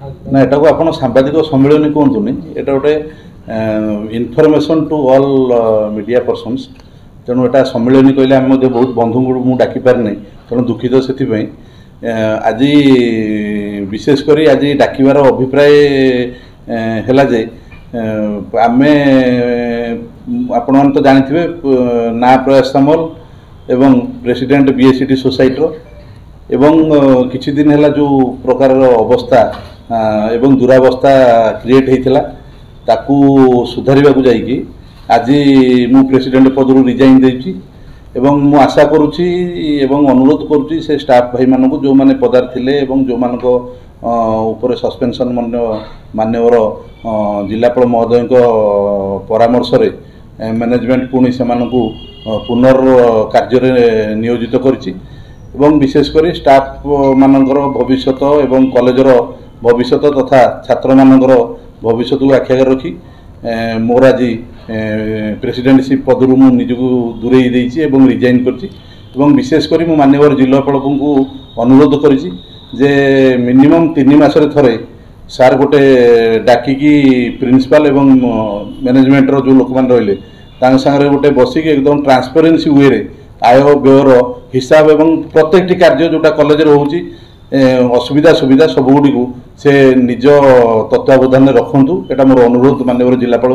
ना एटा को आपण सांबादिक सम्मेलन कहतुनि एटा गोटे information to all media persons तेणु एटा सम्मेलन कहले आम बहुत बंधु मुझे डाकी पारना तेणु दुखित से आज विशेषकर आज डाकिबार अभिप्राय है जे आम आपण मैंने तो जानी ना प्रयास सामल एवं प्रेसिडेंट बीएससीटी सोसाइटी एवं किछि दिन है जो प्रकार अवस्था एवं दुरावस्था क्रिएट होता ताकू सुधारिबा को जाइकी आज मु प्रेसिडेंट पदरू रिजाइन देछि एवं मु आशा करुछि एवं अनुरोध करुछि से स्टाफ भाई मानक जो माने पदार थिले एवं जो मानक ऊपर सस्पेंशन मान्यवर जिलापाल महोदय परामर्श रे मैनेजमेंट पुणी से पुनर् कार्य नियोजित करिछि एवं विशेषकर स्टाफ मानकर भविष्य एवं कॉलेजर भविष्य तथा छात्र मानकर भविष्य को आख्या रखी मोर आज प्रेसिडेंटशिप पदरू मु निजको दूरेई देछि एवं रिजाइन करछि एवं विशेषकर मु मान्यवर जिलापाल को अनुरोध करिछि जे मिनिमम 3 मासरे थरे सार गोटे डाकिकी प्रिंसिपल एवं मैनेजमेंट रो जो लोक मान रहिले तांग संगे गोटे बसिक एकदम ट्रांसपेरेंसी वे रे आय व्ययर हिसाब एवं प्रत्येक कार्य जोटा कॉलेज रोची असुविधा सुविधा सबुगुड़ी से निज तत्वावधान रखु एटा मोर अनुरोध माननीय जिलापाल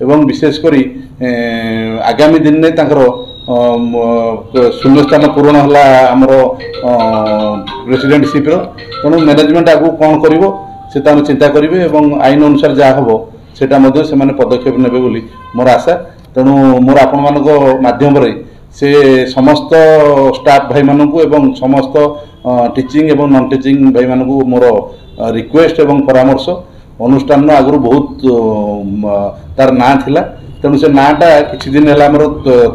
एवं विशेषकर आगामी दिन में शून्य स्थान पूरण है आमर प्रेसिडेंटशिप तेणु मैनेजमेंट आगु कौन कर चिंता करेंगे एवं आईन अनुसार जहाँ हम से पदक्षेप ने मोर आशा तेणु मोर आपण मान माध्यम से समस्त स्टाफ भाई मानू एवं समस्त टीचिंग एवं नॉन टीचिंग भाई मानू मोर रिक्वेस्ट एवं परामर्श अनुष्ठान आगु बहुत तार ना थिला तेणु से नाटा किछि दिन है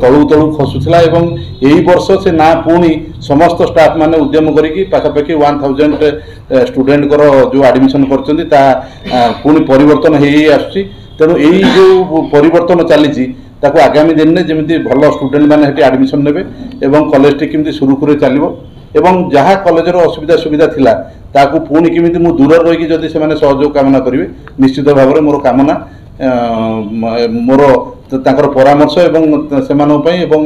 तलू तलू खसुला यही वर्ष से ना पुणी समस्त स्टाफ माने उद्यम करी पाखापाखि 1000 स्टूडेंट जो एडमिशन कर पुणी परिवर्तन हो आसुची तेणु यही जो परिवर्तन चली ताको आगामी दिन में जमी भल स्टूडेंट मैंने एडमिशन ने एवं कॉलेज टी केमती सुरुखुरे चलो एवं जहाँ कॉलेजर असुविधा सुविधा थिला ताकू पुणी केमी मु दूर रही जदि से सहयोग कामना करेंगे निश्चित भाव में मोर कामना मोर तांकर परामर्श एवं से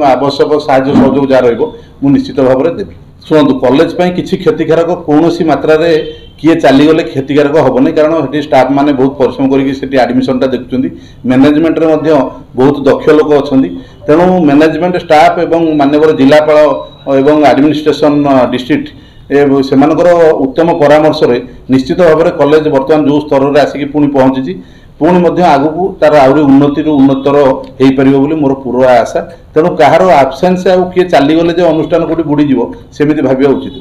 आवश्यक साहाय्य सहयोग जहाँ रु निश्चित भाव में देवी शुणु कॉलेज किसी क्षतिकारक कौन मात्रा किए चलीगले क्षतिकारक हेनी कारण ये स्टाफ मैंने बहुत परिश्रम करके एडमिशनटा देखुं मैनेजमेंट रे बहुत दक्ष लोक अच्छा तेणु मैनेजमेंट स्टाफ एवं माननीय जिलापाल एवं एडमिनिस्ट्रेशन डिस्ट्रिक्ट से उत्तम परामर्श रे निश्चित भाव में कॉलेज बर्तमान जो स्तर में आसिक पुणी पहुँची पुणी आगू तार आहरी उन्नति उन्नतर हो पार मोर पूरा आशा तेणु कहार आबसेन्स किए चलीगले अनुष्ठान कौटी बुड़ीज सेमती भाविया उचित।